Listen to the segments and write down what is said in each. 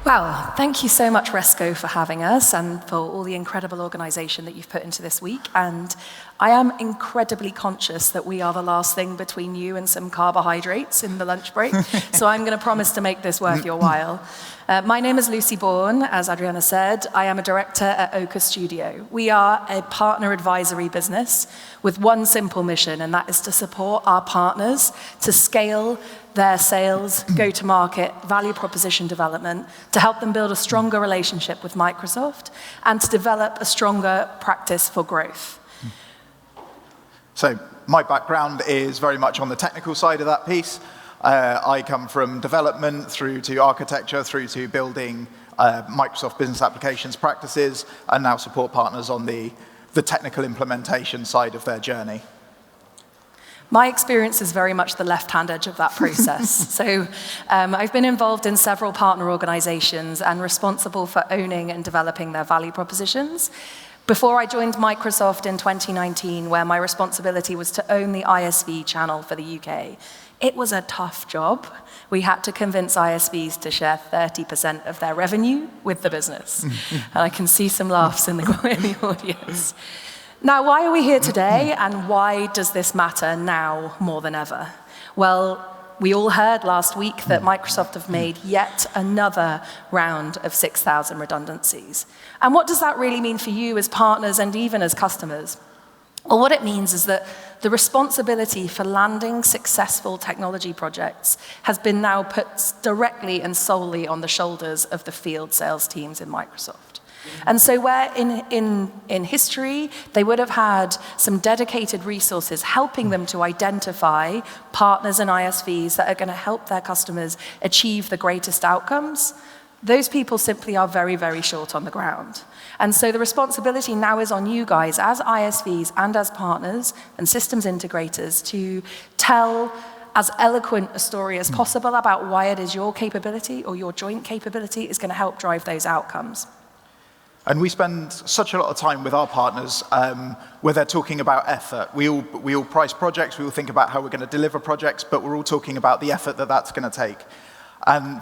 Well, thank you so much, Resco, for having us and for all the incredible organization that you've put into this week. And I am incredibly conscious that we are the last thing between you and some carbohydrates in the lunch break. So I'm going to promise to make this worth your while. My name is Lucy Bourne, as Adriana said. I am a director at Oka Studio. We are a partner advisory business with one simple mission, and that is to support our partners to scale their sales, go-to-market, value proposition development, to help them build a stronger relationship with Microsoft, and to develop a stronger practice for growth. So my background is very much on the technical side of that piece. I come from development through to architecture, through to building Microsoft business applications practices, and now support partners on the technical implementation side of their journey. My experience is very much the left-hand edge of that process. So I've been involved in several partner organizations and responsible for owning and developing their value propositions. Before I joined Microsoft in 2019, where my responsibility was to own the ISV channel for the UK, it was a tough job. We had to convince ISVs to share 30% of their revenue with the business. And I can see some laughs in the audience. Now, why are we here today, and why does this matter now more than ever? Well, we all heard last week that Microsoft have made yet another round of 6,000 redundancies. And what does that really mean for you as partners and even as customers? Well, what it means is that the responsibility for landing successful technology projects has been now put directly and solely on the shoulders of the field sales teams in Microsoft. And so where in history, they would have had some dedicated resources helping them to identify partners and ISVs that are going to help their customers achieve the greatest outcomes, those people simply are very, very short on the ground. And so the responsibility now is on you guys as ISVs and as partners and systems integrators to tell as eloquent a story as possible about why it is your capability or your joint capability is going to help drive those outcomes. And we spend such a lot of time with our partners where they're talking about effort. We all price projects, we all think about how we're going to deliver projects, but we're all talking about the effort that that's going to take. And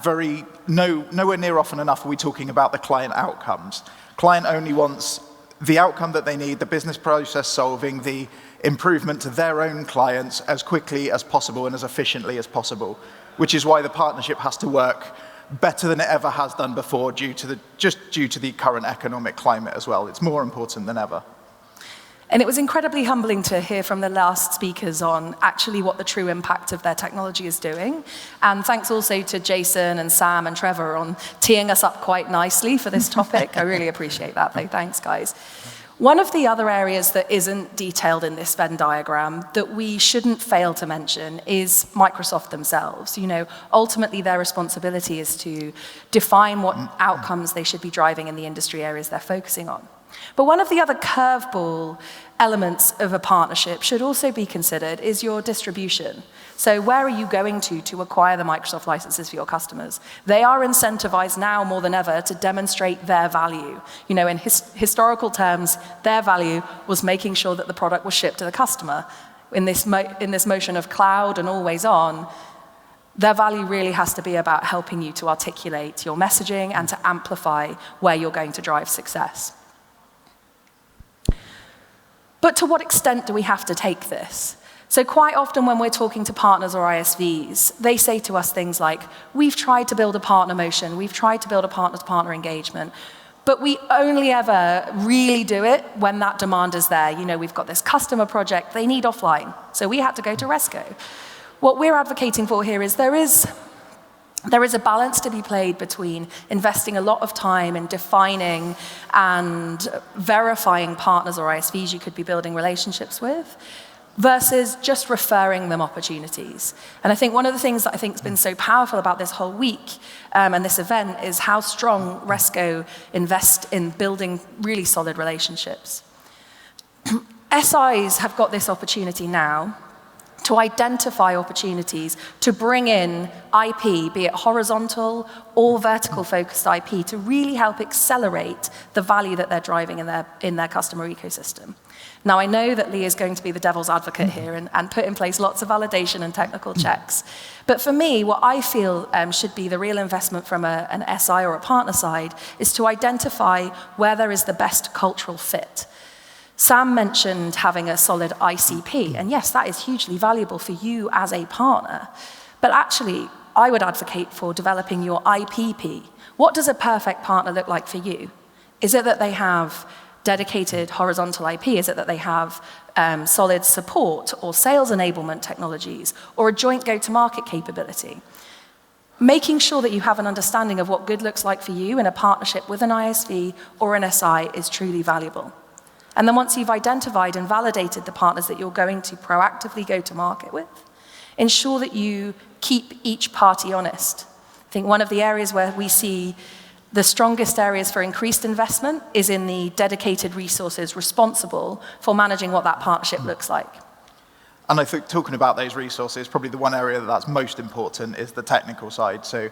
nowhere near often enough are we talking about the client outcomes. Client only wants the outcome that they need, the business process solving, the improvement to their own clients as quickly as possible and as efficiently as possible, which is why the partnership has to work better than it ever has done before due to the current economic climate as well. It's more important than ever. And it was incredibly humbling to hear from the last speakers on actually what the true impact of their technology is doing. And thanks also to Jason and Sam and Trevor on teeing us up quite nicely for this topic. I really appreciate that, though. Thanks, guys. One of the other areas that isn't detailed in this Venn diagram that we shouldn't fail to mention is Microsoft themselves. You know, ultimately their responsibility is to define what outcomes they should be driving in the industry areas they're focusing on. But one of the other curveball elements of a partnership should also be considered is your distribution. So where are you going to acquire the Microsoft licenses for your customers? They are incentivized now more than ever to demonstrate their value. You know, in historical terms, their value was making sure that the product was shipped to the customer. In this motion of cloud and always on, their value really has to be about helping you to articulate your messaging and to amplify where you're going to drive success. But to what extent do we have to take this? So quite often when we're talking to partners or ISVs, they say to us things like, we've tried to build a partner motion, we've tried to build a partner-to-partner engagement, but we only ever really do it when that demand is there. You know, we've got this customer project, they need offline, so we had to go to Resco. What we're advocating for here is there is a balance to be played between investing a lot of time in defining and verifying partners or ISVs you could be building relationships with, versus just referring them opportunities. And I think one of the things that I think has been so powerful about this whole week and this event is how strong Resco invest in building really solid relationships. SIs have got this opportunity now to identify opportunities to bring in IP, be it horizontal or vertical focused IP, to really help accelerate the value that they're driving in their customer ecosystem. Now, I know that Lee is going to be the devil's advocate here and put in place lots of validation and technical checks. But for me, what I feel should be the real investment from an SI or a partner side is to identify where there is the best cultural fit. Sam mentioned having a solid ICP, and yes, that is hugely valuable for you as a partner. But actually, I would advocate for developing your IPP. What does a perfect partner look like for you? Is it that they have dedicated horizontal IP? Is it that they have solid support or sales enablement technologies or a joint go-to-market capability? Making sure that you have an understanding of what good looks like for you in a partnership with an ISV or an SI is truly valuable. And then once you've identified and validated the partners that you're going to proactively go to market with, ensure that you keep each party honest. I think one of the areas where we see the strongest areas for increased investment is in the dedicated resources responsible for managing what that partnership looks like. And I think talking about those resources, probably the one area that's most important is the technical side. So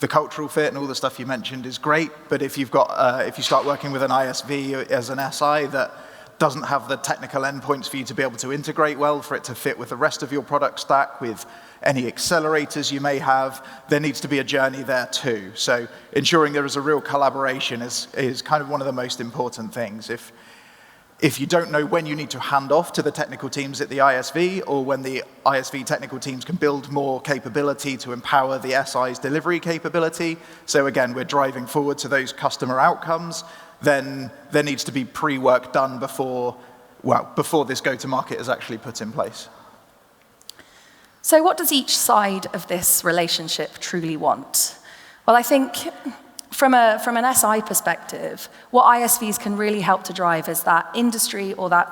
the cultural fit and all the stuff you mentioned is great, but if you start working with an ISV as an SI that doesn't have the technical endpoints for you to be able to integrate well, for it to fit with the rest of your product stack, with any accelerators you may have, there needs to be a journey there too. So ensuring there is a real collaboration is kind of one of the most important things. If you don't know when you need to hand off to the technical teams at the ISV, or when the ISV technical teams can build more capability to empower the SI's delivery capability, so again, we're driving forward to those customer outcomes, then there needs to be pre-work done before this go-to-market is actually put in place. So what does each side of this relationship truly want? Well, I think from an SI perspective, what ISVs can really help to drive is that industry or that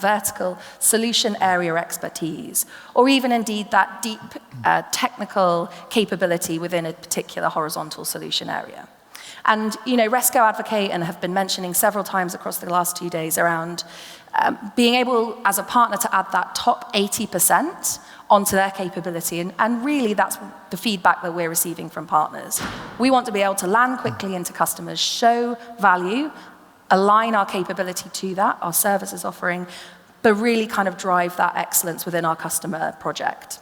vertical solution area expertise, or even indeed that deep technical capability within a particular horizontal solution area. And Resco advocate and have been mentioning several times across the last 2 days around being able as a partner to add that top 80% onto their capability. And really that's the feedback that we're receiving from partners. We want to be able to land quickly into customers, show value, align our capability to that, our services offering, but really kind of drive that excellence within our customer project.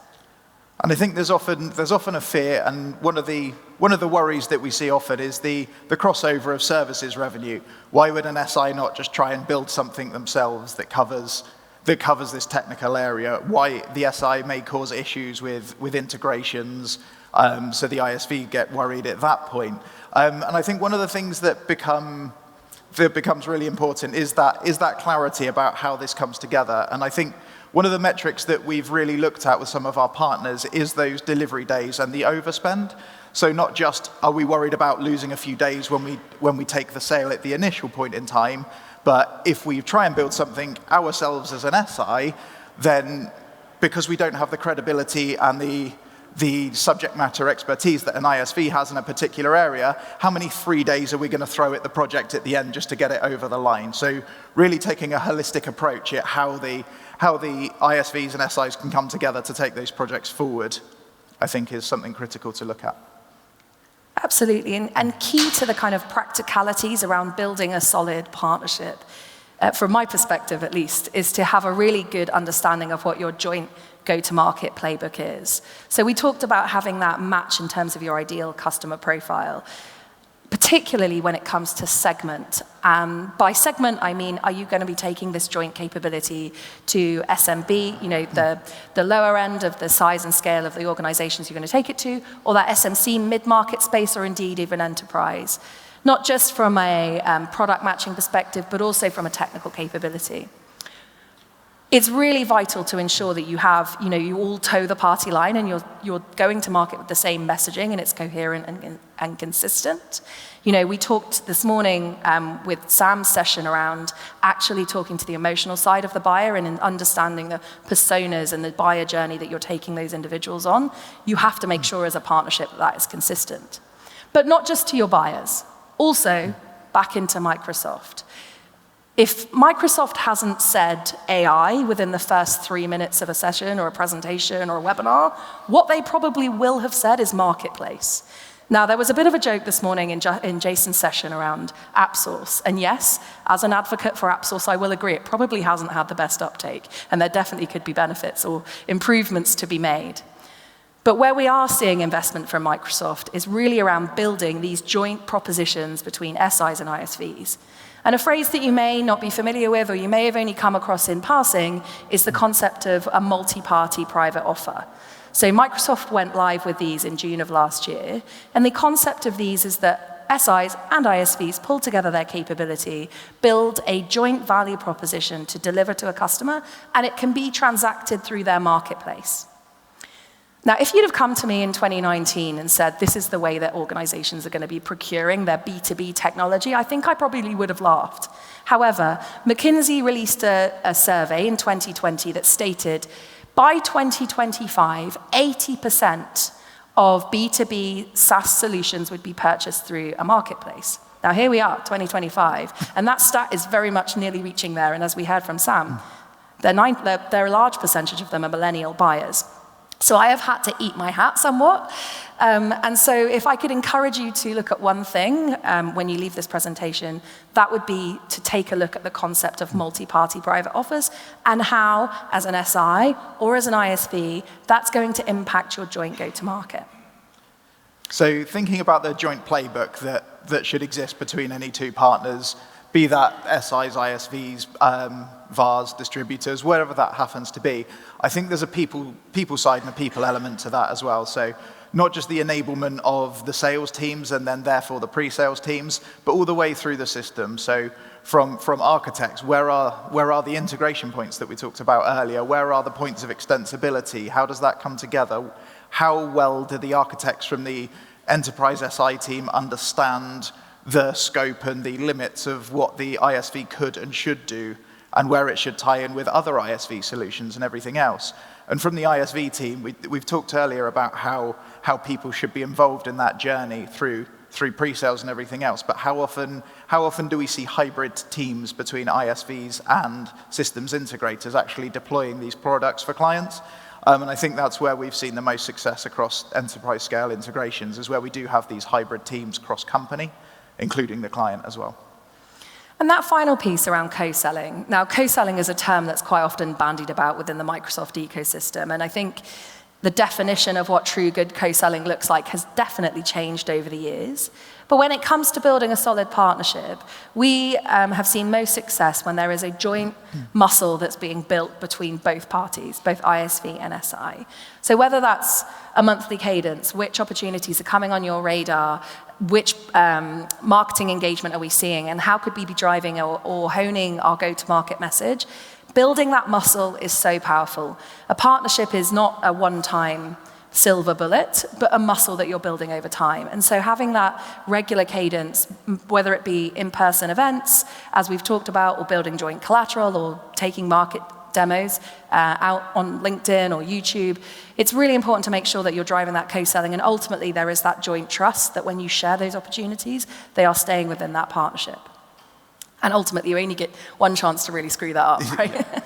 And I think there's often a fear, and one of the worries that we see often is the crossover of services revenue. Why would an SI not just try and build something themselves that covers this technical area? Why the SI may cause issues with integrations, so the ISV get worried at that point. And I think one of the things that becomes really important is that clarity about how this comes together. And I think one of the metrics that we've really looked at with some of our partners is those delivery days and the overspend. So not just are we worried about losing a few days when we take the sale at the initial point in time, but if we try and build something ourselves as an SI, then because we don't have the credibility and the subject matter expertise that an ISV has in a particular area, how many 3 days are we going to throw at the project at the end just to get it over the line? So really taking a holistic approach at how the ISVs and SIs can come together to take those projects forward, I think is something critical to look at. Absolutely, and key to the kind of practicalities around building a solid partnership, from my perspective at least, is to have a really good understanding of what your joint go-to-market playbook is. So we talked about having that match in terms of your ideal customer profile, particularly when it comes to segment. By segment, I mean, are you going to be taking this joint capability to SMB, the lower end of the size and scale of the organizations you're going to take it to, or that SMC mid-market space, or indeed even enterprise? Not just from a product matching perspective, but also from a technical capability. It's really vital to ensure that you have, you all toe the party line and you're going to market with the same messaging and it's coherent and consistent. We talked this morning with Sam's session around actually talking to the emotional side of the buyer and understanding the personas and the buyer journey that you're taking those individuals on. You have to make sure as a partnership that is consistent. But not just to your buyers, also back into Microsoft. If Microsoft hasn't said AI within the first 3 minutes of a session or a presentation or a webinar, what they probably will have said is marketplace. Now, there was a bit of a joke this morning in Jason's session around AppSource. And yes, as an advocate for AppSource, I will agree, it probably hasn't had the best uptake. And there definitely could be benefits or improvements to be made. But where we are seeing investment from Microsoft is really around building these joint propositions between SIs and ISVs. And a phrase that you may not be familiar with, or you may have only come across in passing, is the concept of a multi-party private offer. So Microsoft went live with these in June of last year, and the concept of these is that SIs and ISVs pull together their capability, build a joint value proposition to deliver to a customer, and it can be transacted through their marketplace. Now, if you'd have come to me in 2019 and said, this is the way that organizations are going to be procuring their B2B technology, I think I probably would have laughed. However, McKinsey released a survey in 2020 that stated, by 2025, 80% of B2B SaaS solutions would be purchased through a marketplace. Now, here we are, 2025, and that stat is very much nearly reaching there, and as we heard from Sam, a large percentage of them are millennial buyers. So I have had to eat my hat somewhat. And so if I could encourage you to look at one thing when you leave this presentation, that would be to take a look at the concept of multi-party private offers and how, as an SI or as an ISV, that's going to impact your joint go-to-market. So thinking about the joint playbook that should exist between any two partners, be that SIs, ISVs, VARs, distributors, wherever that happens to be, I think there's a people side and a people element to that as well. So not just the enablement of the sales teams and then therefore the pre-sales teams, but all the way through the system. So from architects, where are the integration points that we talked about earlier? Where are the points of extensibility? How does that come together? How well do the architects from the enterprise SI team understand the scope and the limits of what the ISV could and should do, and where it should tie in with other ISV solutions and everything else? And from the ISV team, we've talked earlier about how people should be involved in that journey through pre-sales and everything else, but how often do we see hybrid teams between ISVs and systems integrators actually deploying these products for clients? And I think that's where we've seen the most success across enterprise scale integrations, is where we do have these hybrid teams cross-company, including the client as well. And that final piece around co-selling. Now, co-selling is a term that's quite often bandied about within the Microsoft ecosystem, and I think the definition of what true good co-selling looks like has definitely changed over the years. But when it comes to building a solid partnership, we have seen most success when there is a joint muscle that's being built between both parties, both ISV and SI. So whether that's a monthly cadence, which opportunities are coming on your radar, which marketing engagement are we seeing, and how could we be driving or honing our go-to-market message, building that muscle is so powerful. A partnership is not a one-time silver bullet, but a muscle that you're building over time. And so having that regular cadence, whether it be in-person events, as we've talked about, or building joint collateral, or taking market demos out on LinkedIn or YouTube, it's really important to make sure that you're driving that co-selling, and ultimately there is that joint trust that when you share those opportunities, they are staying within that partnership. And ultimately, you only get one chance to really screw that up, right?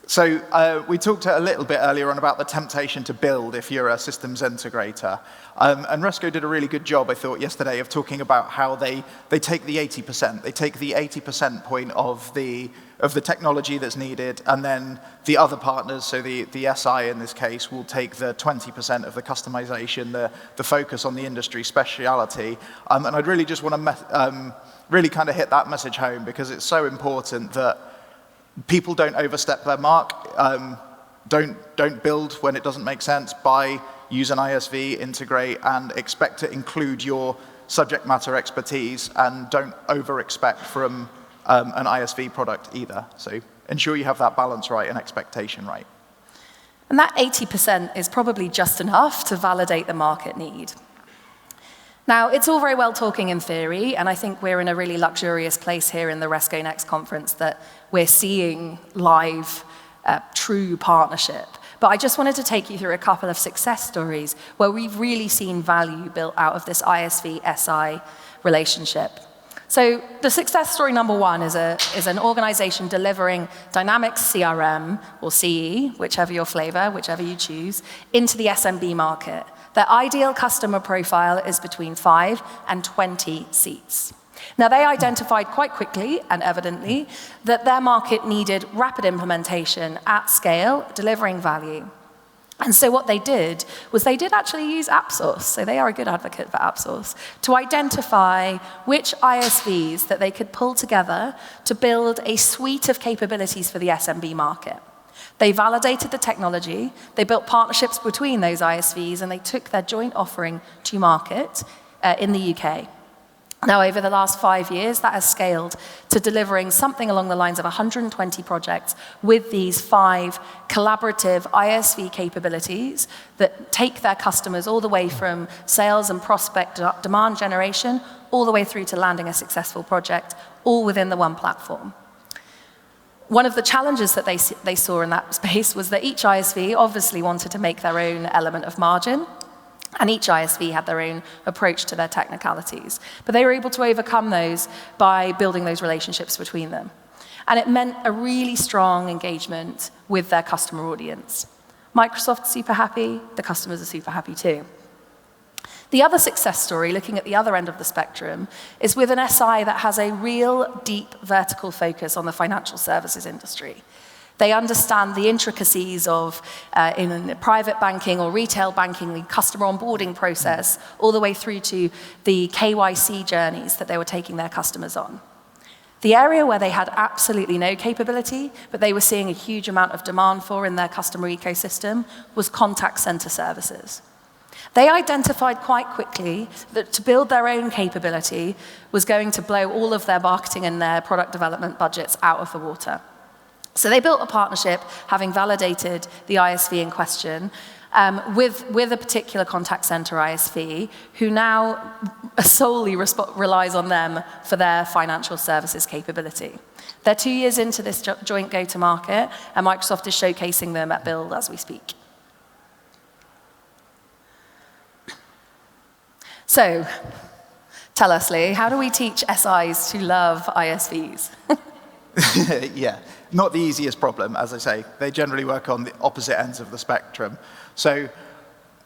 So we talked a little bit earlier on about the temptation to build if you're a systems integrator. And Resco did a really good job, I thought, yesterday of talking about how they take the 80%. They take the 80% point of the technology that's needed, and then the other partners, so the SI in this case, will take the 20% of the customization, the focus on the industry speciality. And I'd really just want to really kind of hit that message home, because it's so important that people don't overstep their mark. Don't build when it doesn't make sense. Buy, use an ISV, integrate, and expect to include your subject matter expertise, and don't over-expect from an ISV product either. So ensure you have that balance right and expectation right. And that 80% is probably just enough to validate the market need. Now, it's all very well talking in theory, and I think we're in a really luxurious place here in the Resco Next conference that we're seeing live, true partnership. But I just wanted to take you through a couple of success stories where we've really seen value built out of this ISV-SI relationship. So the success story number one is an organization delivering Dynamics CRM, or CE, whichever your flavor, whichever you choose, into the SMB market. Their ideal customer profile is between 5 and 20 seats. Now, they identified quite quickly and evidently that their market needed rapid implementation at scale, delivering value. And so what they did was they did actually use AppSource, so they are a good advocate for AppSource, to identify which ISVs that they could pull together to build a suite of capabilities for the SMB market. They validated the technology, they built partnerships between those ISVs, and they took their joint offering to market in the UK. Now, over the last 5 years, that has scaled to delivering something along the lines of 120 projects with these 5 collaborative ISV capabilities that take their customers all the way from sales and prospect demand generation, all the way through to landing a successful project, all within the one platform. One of the challenges that they saw in that space was that each ISV obviously wanted to make their own element of margin, and each ISV had their own approach to their technicalities. But they were able to overcome those by building those relationships between them. And it meant a really strong engagement with their customer audience. Microsoft's super happy, the customers are super happy too. The other success story, looking at the other end of the spectrum, is with an SI that has a real deep vertical focus on the financial services industry. They understand the intricacies of, in private banking or retail banking, the customer onboarding process, all the way through to the KYC journeys that they were taking their customers on. The area where they had absolutely no capability, but they were seeing a huge amount of demand for in their customer ecosystem, was contact center services. They identified quite quickly that to build their own capability was going to blow all of their marketing and their product development budgets out of the water. So they built a partnership, having validated the ISV in question, with a particular contact center ISV, who now solely relies on them for their financial services capability. They're 2 years into this joint go-to-market, and Microsoft is showcasing them at Build as we speak. So, tell us, Lee, how do we teach SIs to love ISVs? Yeah, not the easiest problem, as I say. They generally work on the opposite ends of the spectrum. So,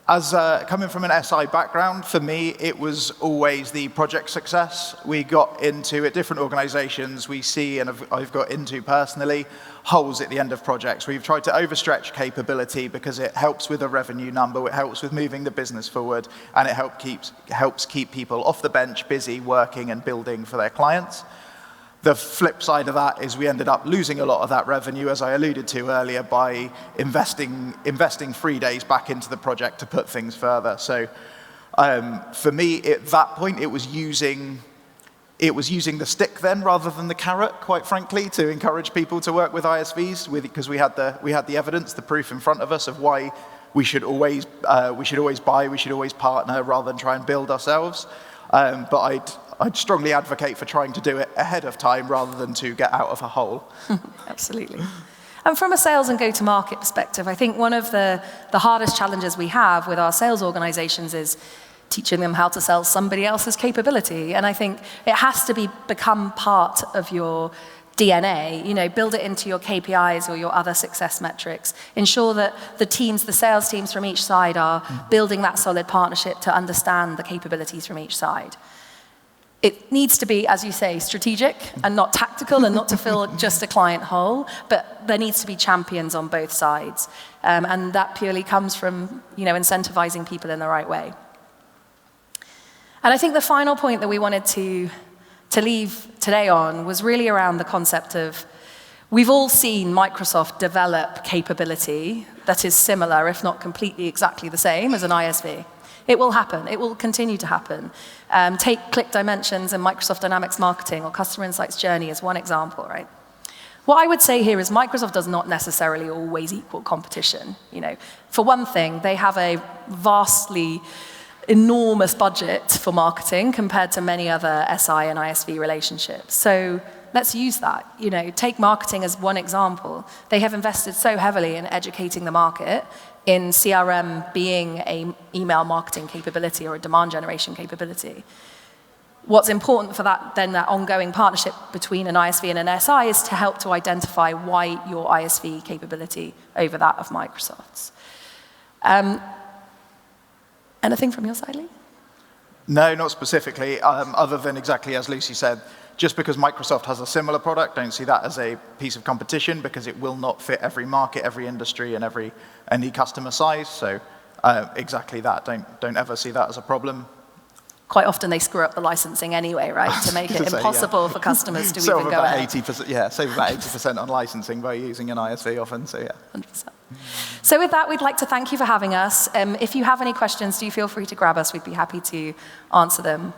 as coming from an SI background, for me, it was always the project success. We got into, at different organizations, we see, and I've got into personally, holes at the end of projects. We've tried to overstretch capability because it helps with a revenue number, it helps with moving the business forward, and it helps keep people off the bench, busy, working and building for their clients. The flip side of that is we ended up losing a lot of that revenue, as I alluded to earlier, by investing 3 days back into the project to put things further. So for me, at that point, it was using the stick then rather than the carrot, quite frankly, to encourage people to work with ISVs, because we had the evidence, the proof in front of us of why we should always buy, we should always partner rather than try and build ourselves. But I'd strongly advocate for trying to do it ahead of time rather than to get out of a hole. Absolutely. And from a sales and go-to-market perspective, I think one of the hardest challenges we have with our sales organizations is teaching them how to sell somebody else's capability. And I think it has to become part of your DNA, build it into your KPIs or your other success metrics. Ensure that the sales teams from each side are building that solid partnership to understand the capabilities from each side. It needs to be, as you say, strategic and not tactical and not to fill just a client hole, but there needs to be champions on both sides. And that purely comes from, incentivizing people in the right way. And I think the final point that we wanted to leave today on was really around the concept of, we've all seen Microsoft develop capability that is similar, if not completely exactly the same, as an ISV. It will happen. It will continue to happen. Take Click Dimensions and Microsoft Dynamics Marketing or Customer Insights Journey as one example, right? What I would say here is Microsoft does not necessarily always equal competition. For one thing, they have a vastly enormous budget for marketing compared to many other SI and ISV relationships. So let's use that. Take marketing as one example. They have invested so heavily in educating the market in CRM being an email marketing capability or a demand generation capability. What's important for that ongoing partnership between an ISV and an SI is to help to identify why your ISV capability over that of Microsoft's. Anything from your side, Lee? No, not specifically, other than exactly as Lucy said. Just because Microsoft has a similar product, don't see that as a piece of competition, because it will not fit every market, every industry, and any customer size. So exactly that. Don't ever see that as a problem. Quite often they screw up the licensing anyway, right, to make it impossible for customers to even go ahead. Save about 80% on licensing by using an ISV often, so yeah. 100%. So with that, we'd like to thank you for having us. If you have any questions, do feel free to grab us. We'd be happy to answer them.